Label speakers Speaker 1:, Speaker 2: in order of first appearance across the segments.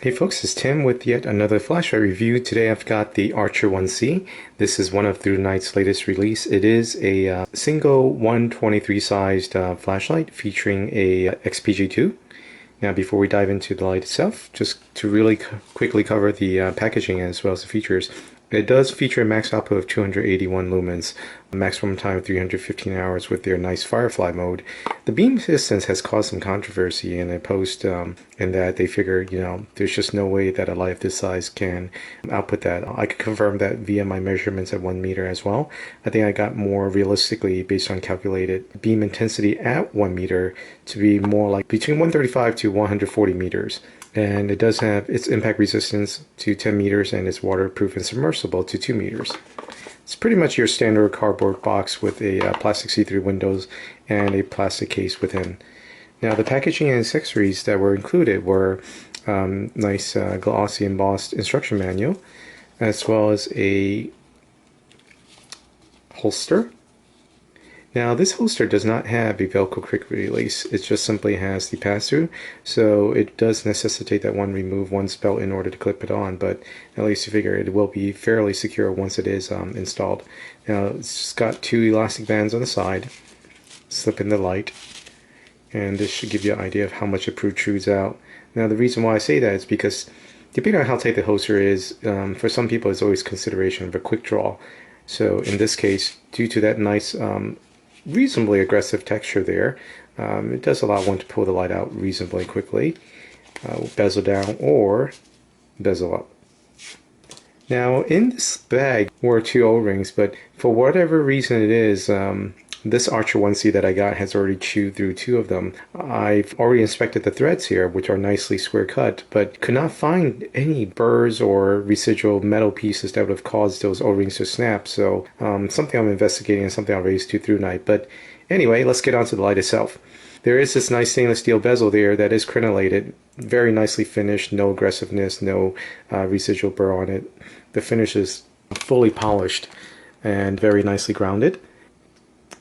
Speaker 1: Hey folks, it's Tim with yet another flashlight review. Today I've got the Archer 1C. This is one of ThruNite's latest release. It is a single 123 sized flashlight featuring a XP-G2. Now before we dive into the light itself, just to really quickly cover the packaging as well as the features. It does feature a max output of 281 lumens, a maximum time of 315 hours with their nice Firefly mode. The beam distance has caused some controversy in a post in that they figure, there's just no way that a light of this size can output that. I could confirm that via my measurements at 1 meter as well. I think I got more realistically based on calculated beam intensity at 1 meter to be more like between 135 to 140 meters. And it does have its impact resistance to 10 meters and it's waterproof and submersible to 2 meters. It's pretty much your standard cardboard box with a plastic see-through windows and a plastic case within. Now the packaging and accessories that were included were nice glossy embossed instruction manual, as well as a holster. Now this holster does not have a Velcro quick release, it just simply has the pass-through, so it does necessitate that one remove one's belt in order to clip it on, but at least you figure it will be fairly secure once it is installed. Now it's just got two elastic bands on the side, slip in the light, and this should give you an idea of how much it protrudes out. Now the reason why I say that is because depending on how tight the holster is, for some people it's always consideration of a quick draw. So in this case, due to that nice reasonably aggressive texture there, it does allow one to pull the light out reasonably quickly, bezel down or bezel up. Now in this bag were two O-rings, but for whatever reason it is, this Archer 1C that I got has already chewed through two of them. I've already inspected the threads here, which are nicely square cut, but could not find any burrs or residual metal pieces that would have caused those O-rings to snap. So something I'm investigating and something I'll raise to ThruNite. But anyway, let's get on to the light itself. There is this nice stainless steel bezel there that is crenellated, very nicely finished, no aggressiveness, no residual burr on it. The finish is fully polished and very nicely grounded.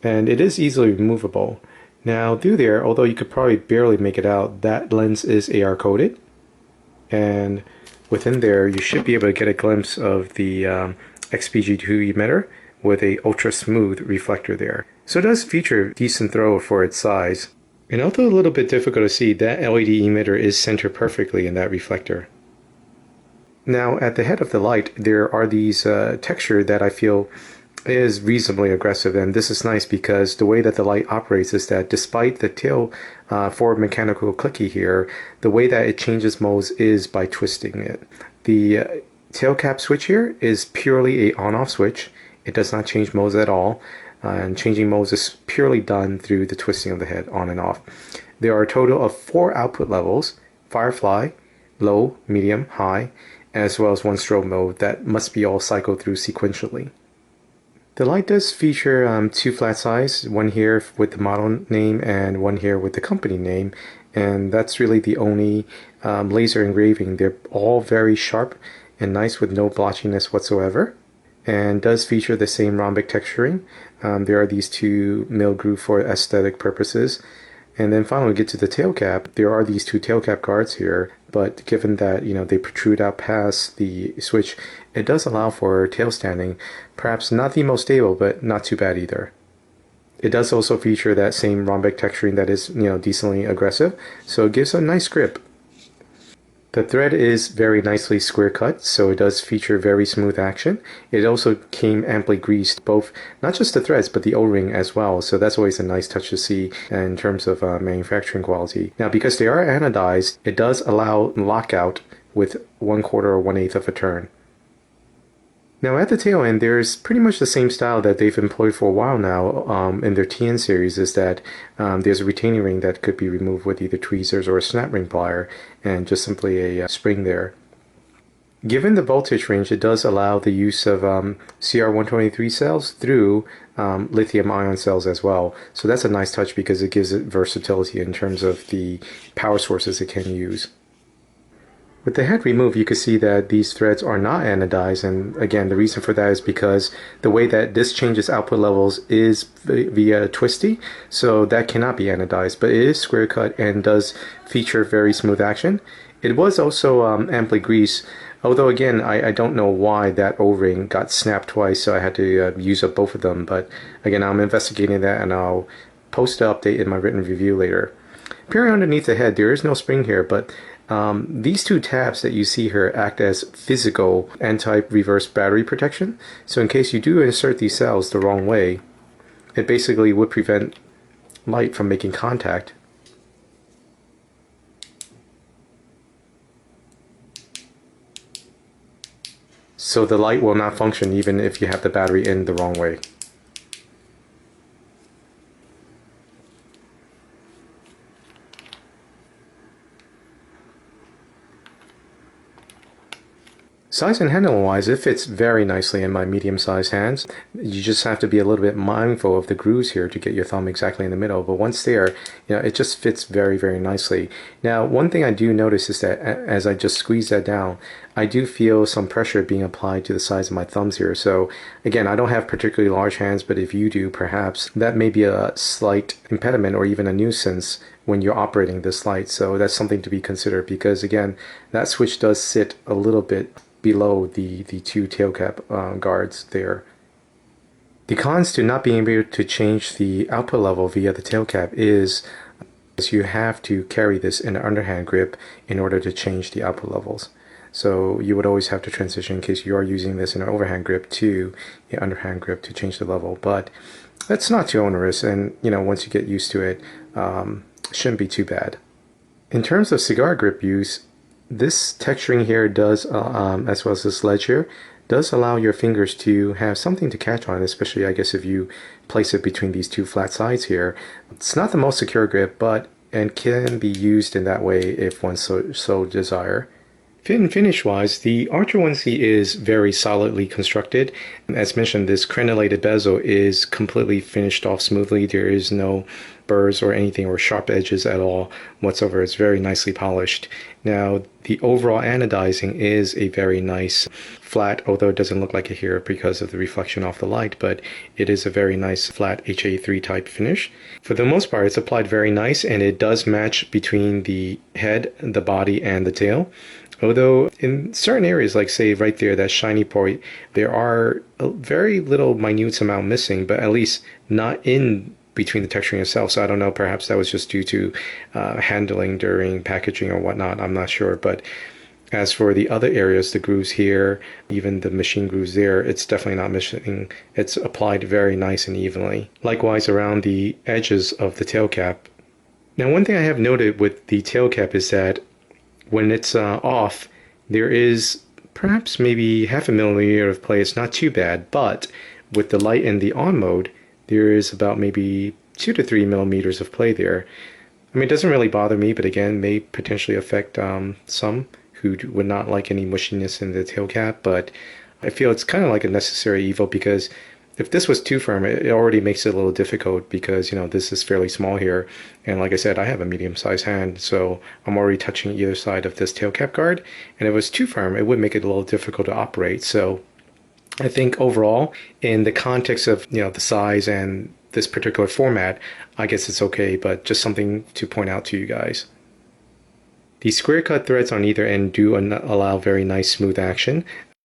Speaker 1: And it is easily removable. Now through there, although you could probably barely make it out, that lens is AR coated, and within there you should be able to get a glimpse of the XP-G2 emitter with a ultra smooth reflector there. So it does feature decent throw for its size, and although a little bit difficult to see, that LED emitter is centered perfectly in that reflector. Now at the head of the light there are these texture that I feel is reasonably aggressive, and this is nice because the way that the light operates is that despite the tail forward mechanical clicky here, the way that it changes modes is by twisting it. The tail cap switch here is purely a on-off switch. It does not change modes at all, and changing modes is purely done through the twisting of the head on and off. There are a total of 4 output levels: Firefly, low, medium, high, as well as one strobe mode that must be all cycled through sequentially. The light does feature 2 flat sides, one here with the model name and one here with the company name, and that's really the only laser engraving. They're all very sharp and nice with no blotchiness whatsoever, and does feature the same rhombic texturing. There are these 2 mill groove for aesthetic purposes. And then finally we get to the tail cap. There are these 2 tail cap guards here, but given that they protrude out past the switch, it does allow for tail standing. Perhaps not the most stable, but not too bad either. It does also feature that same rhombic texturing that is decently aggressive, so it gives a nice grip. The thread is very nicely square cut, so it does feature very smooth action. It also came amply greased, both not just the threads but the O-ring as well, so that's always a nice touch to see in terms of manufacturing quality. Now because they are anodized, it does allow lockout with 1/4 or 1/8 of a turn. Now at the tail end, there's pretty much the same style that they've employed for a while now in their TN series, is that there's a retaining ring that could be removed with either tweezers or a snap ring plier, and just simply a spring there. Given the voltage range, it does allow the use of CR123 cells through lithium ion cells as well. So that's a nice touch because it gives it versatility in terms of the power sources it can use. With the head removed, you can see that these threads are not anodized, and again, the reason for that is because the way that this changes output levels is via twisty, so that cannot be anodized, but it is square cut and does feature very smooth action. It was also amply greased, although again, I don't know why that O-ring got snapped twice, so I had to use up both of them, but again, I'm investigating that and I'll post an update in my written review later. Peering underneath the head, there is no spring here, but these two tabs that you see here act as physical N-type reverse battery protection. So in case you do insert these cells the wrong way, it basically would prevent light from making contact. So the light will not function even if you have the battery in the wrong way. Size and handling wise, it fits very nicely in my medium-sized hands. You just have to be a little bit mindful of the grooves here to get your thumb exactly in the middle, but once there, it just fits very, very nicely. Now, one thing I do notice is that as I just squeeze that down, I do feel some pressure being applied to the sides of my thumbs here. So again, I don't have particularly large hands, but if you do, perhaps that may be a slight impediment or even a nuisance when you're operating this light. So that's something to be considered because again, that switch does sit a little bit below the two tail cap guards there. The cons to not being able to change the output level via the tail cap is you have to carry this in an underhand grip in order to change the output levels. So you would always have to transition in case you are using this in an overhand grip to an underhand grip to change the level. But that's not too onerous, and once you get used to it, shouldn't be too bad. In terms of cigar grip use, this texturing here does, as well as this ledge here, does allow your fingers to have something to catch on, especially I guess if you place it between these two flat sides here. It's not the most secure grip, but and can be used in that way if one so desire. Fit and finish wise, the Archer 1C is very solidly constructed. As mentioned, this crenellated bezel is completely finished off smoothly. There is no burrs or anything or sharp edges at all whatsoever. It's very nicely polished. Now, the overall anodizing is a very nice flat, although it doesn't look like it here because of the reflection off the light, but it is a very nice flat HA3 type finish. For the most part, it's applied very nice, and it does match between the head, the body, and the tail. Although in certain areas, like say right there, that shiny part, there are a very little minute amount missing, but at least not in between the texturing itself. So I don't know, perhaps that was just due to handling during packaging or whatnot. I'm not sure. But as for the other areas, the grooves here, even the machine grooves there, it's definitely not missing. It's applied very nice and evenly. Likewise around the edges of the tail cap. Now, one thing I have noted with the tail cap is that when it's off, there is perhaps maybe 0.5 millimeter of play. It's not too bad, but with the light in the on mode, there is about maybe 2 to 3 millimeters of play there. I mean, it doesn't really bother me, but again, may potentially affect some who would not like any mushiness in the tail cap, but I feel it's kind of like a necessary evil because if this was too firm, it already makes it a little difficult because, this is fairly small here. And like I said, I have a medium-sized hand, so I'm already touching either side of this tail cap guard. And if it was too firm, it would make it a little difficult to operate. So I think overall, in the context of, the size and this particular format, I guess it's okay, but just something to point out to you guys. The square cut threads on either end do allow very nice smooth action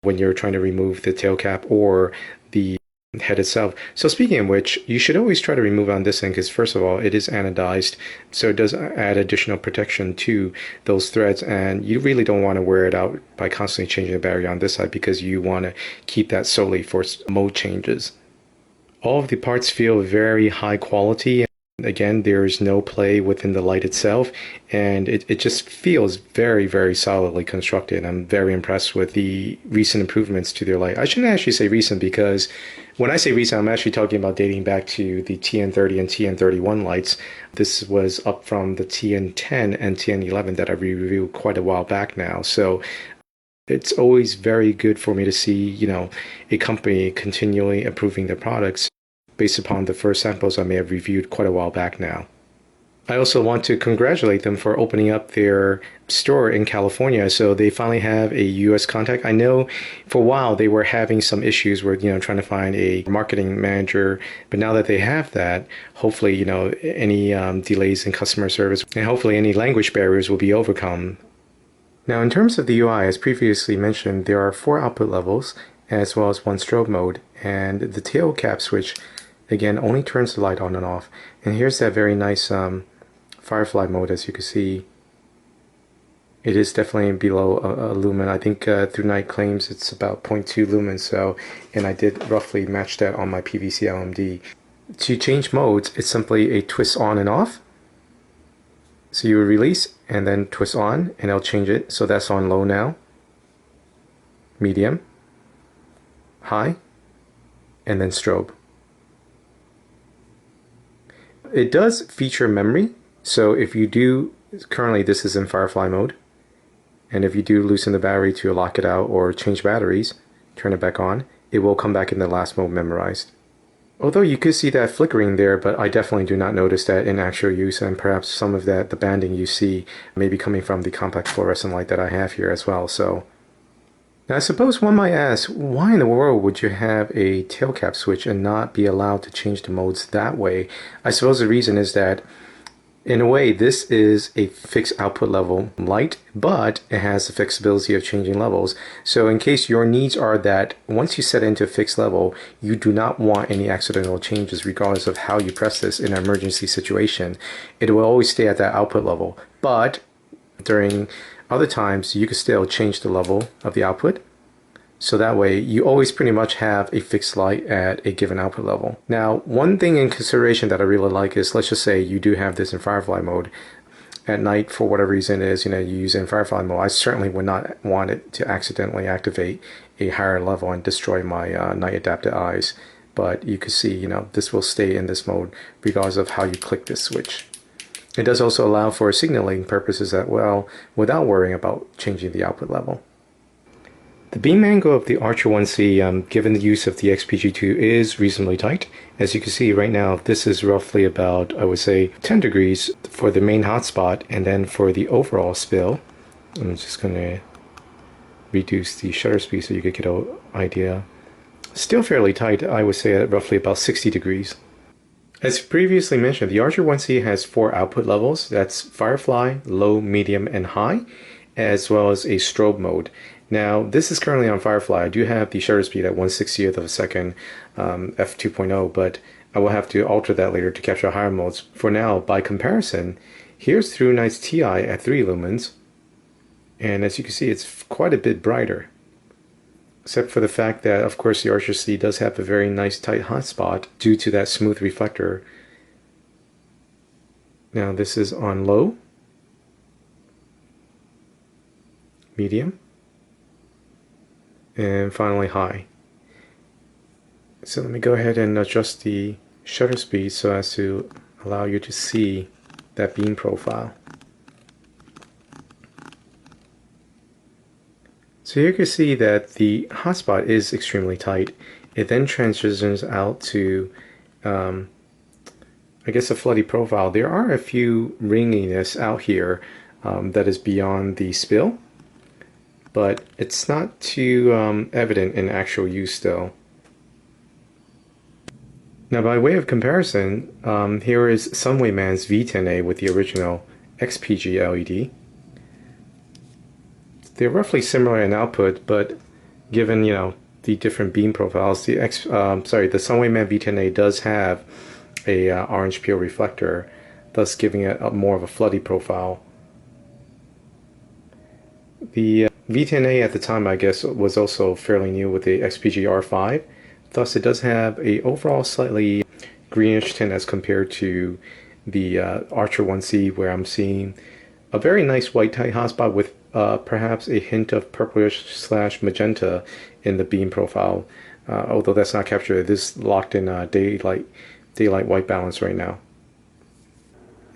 Speaker 1: when you're trying to remove the tail cap or the head itself. So speaking of which, you should always try to remove on this end because first of all, it is anodized, so it does add additional protection to those threads, and you really don't want to wear it out by constantly changing the battery on this side because you want to keep that solely for mode changes. All of the parts feel very high quality. Again, there's no play within the light itself, and it just feels very, very solidly constructed. I'm very impressed with the recent improvements to their light. I shouldn't actually say recent because when I say recent, I'm actually talking about dating back to the TN30 and TN31 lights. This was up from the TN10 and TN11 that I reviewed quite a while back now. So it's always very good for me to see, a company continually improving their products based upon the first samples I may have reviewed quite a while back now. I also want to congratulate them for opening up their store in California. So they finally have a US contact. I know for a while they were having some issues with, trying to find a marketing manager. But now that they have that, hopefully, any delays in customer service and hopefully any language barriers will be overcome. Now, in terms of the UI, as previously mentioned, there are 4 output levels as well as 1 strobe mode. And the tail cap switch, again, only turns the light on and off. And here's that very nice Firefly mode. As you can see, it is definitely below a lumen. I think ThruNite claims it's about 0.2 lumens, so, and I did roughly match that on my PVC LMD. To change modes, it's simply a twist on and off. So you release and then twist on and it'll change it. So that's on low now, medium, high, and then strobe. It does feature memory. So if you do, currently this is in Firefly mode, and if you do loosen the battery to lock it out or change batteries, turn it back on, it will come back in the last mode memorized. Although you could see that flickering there, but I definitely do not notice that in actual use, and perhaps some of that, the banding you see, may be coming from the complex fluorescent light that I have here as well. So now I suppose one might ask, why in the world would you have a tail cap switch and not be allowed to change the modes that way? I suppose the reason is that in a way, this is a fixed output level light, but it has the flexibility of changing levels. So in case your needs are that once you set it into a fixed level, you do not want any accidental changes regardless of how you press this in an emergency situation, it will always stay at that output level. But during other times, you can still change the level of the output. So that way, you always pretty much have a fixed light at a given output level. Now, one thing in consideration that I really like is, let's just say you do have this in Firefly mode. At night, for whatever reason is, you use it in Firefly mode. I certainly would not want it to accidentally activate a higher level and destroy my night adapted eyes. But you can see, this will stay in this mode regardless of how you click this switch. It does also allow for signaling purposes as well without worrying about changing the output level. The beam angle of the Archer 1C, given the use of the XP-G2, is reasonably tight. As you can see right now, this is roughly about, I would say, 10 degrees for the main hotspot, and then for the overall spill, I'm just going to reduce the shutter speed so you could get an idea. Still fairly tight, I would say at roughly about 60 degrees. As previously mentioned, the Archer 1C has 4 output levels. That's Firefly, low, medium, and high, as well as a strobe mode. Now, this is currently on Firefly. I do have the shutter speed at 1/60th of a second, f2.0, but I will have to alter that later to capture higher modes. For now, by comparison, here's ThruNite's TI at 3 lumens, and as you can see, it's quite a bit brighter. Except for the fact that, of course, the Archer C does have a very nice tight hotspot due to that smooth reflector. Now, this is on low, medium, and finally high. So let me go ahead and adjust the shutter speed so as to allow you to see that beam profile. So here you can see that the hotspot is extremely tight. It then transitions out to I guess a floody profile. There are a few ringiness out here that is beyond the spill, but it's not too evident in actual use though. Now, by way of comparison, here is Sunwayman's V10A with the original XP-G LED. They're roughly similar in output, but given the different beam profiles, the Sunwayman V10A does have a orange peel reflector, thus giving it more of a floody profile. The V10A at the time, I guess, was also fairly new with the XP-G R5, thus it does have a overall slightly greenish tint as compared to the Archer 1C, where I'm seeing a very nice white tight hotspot with perhaps a hint of purplish/magenta in the beam profile, although that's not captured. It is locked in daylight white balance right now.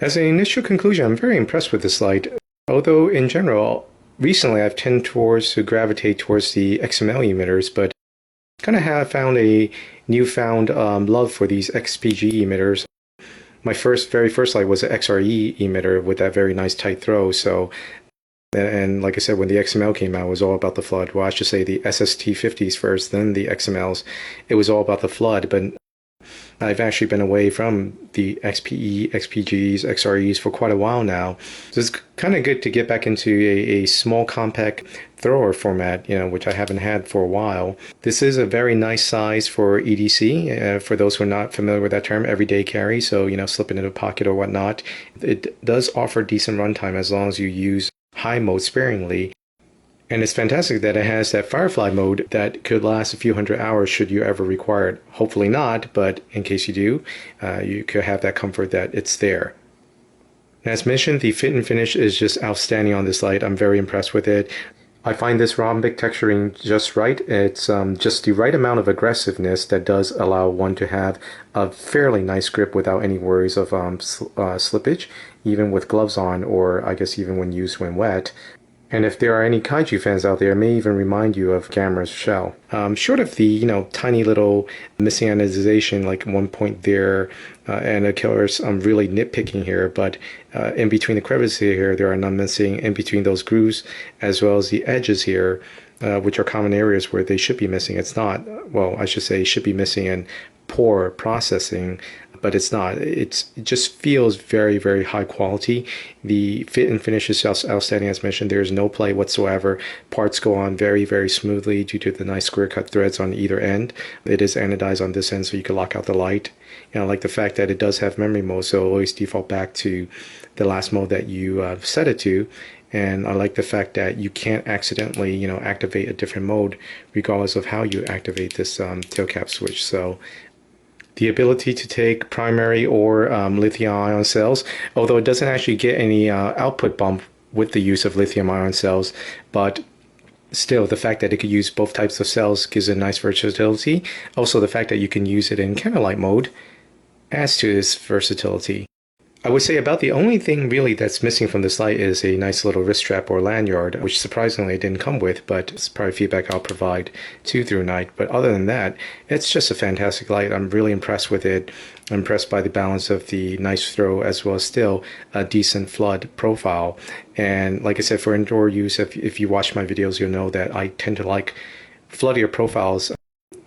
Speaker 1: As an initial conclusion, I'm very impressed with this light, although in general recently I've tended to gravitate towards the XML emitters, but kind of have found a newfound love for these XP-G emitters. My very first light was an XRE emitter with that very nice tight throw. So, and like I said, when the XML came out, it was all about the flood. Well, I should say the SST50s first, then the XMLs. It was all about the flood, but I've actually been away from the XPE, XPGs, XREs for quite a while now. So it's kind of good to get back into a small compact thrower format, which I haven't had for a while. This is a very nice size for EDC, for those who are not familiar with that term, everyday carry. So, slip it in a pocket or whatnot. It does offer decent runtime as long as you use high mode sparingly. And it's fantastic that it has that Firefly mode that could last a few hundred hours should you ever require it. Hopefully not, but in case you do, you could have that comfort that it's there. As mentioned, the fit and finish is just outstanding on this light. I'm very impressed with it. I find this rhombic texturing just right. It's just the right amount of aggressiveness that does allow one to have a fairly nice grip without any worries of slippage, even with gloves on, or I guess even when used when wet. And if there are any kaiju fans out there, it may even remind you of Gamera's shell. Short of the, tiny little missing anodization, like one point there, and of course, I'm really nitpicking here, but in between the crevices here, there are none missing. In between those grooves, as well as the edges here, which are common areas where they should be missing. It's not, well, I should say should be missing in poor processing, but it's not. It just feels very, very high quality. The fit and finish is outstanding, as mentioned. There's no play whatsoever. Parts go on very, very smoothly due to the nice square cut threads on either end. It is anodized on this end, so you can lock out the light. I like the fact that it does have memory mode, so always default back to the last mode that you set it to. And I like the fact that you can't accidentally, activate a different mode regardless of how you activate this tail cap switch. So the ability to take primary or lithium-ion cells, although it doesn't actually get any output bump with the use of lithium-ion cells, but still, the fact that it could use both types of cells gives it a nice versatility. Also, the fact that you can use it in candlelight mode adds to its versatility. I would say about the only thing really that's missing from this light is a nice little wrist strap or lanyard, which surprisingly it didn't come with, but it's probably feedback I'll provide to ThruNite. But other than that, it's just a fantastic light. I'm really impressed with it. I'm impressed by the balance of the nice throw as well as still a decent flood profile. And like I said, for indoor use, if you watch my videos, you'll know that I tend to like floodier profiles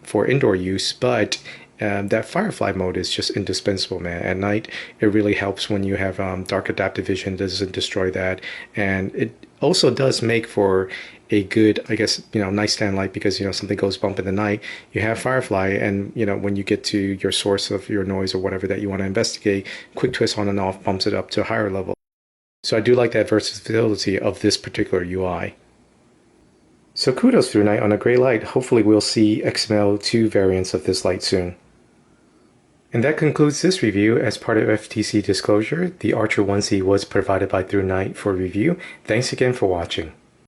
Speaker 1: for indoor use, but that Firefly mode is just indispensable, man. At night, it really helps when you have dark adaptive vision. It doesn't destroy that, and it also does make for a good, I guess, nightstand light because something goes bump in the night. You have Firefly, and when you get to your source of your noise or whatever that you want to investigate, quick twist on and off bumps it up to a higher level. So I do like that versatility of this particular UI. So kudos ThruNite on a great light. Hopefully we'll see XML2 variants of this light soon. And that concludes this review. As part of FTC disclosure, the Archer 1C was provided by ThruNite for review. Thanks again for watching.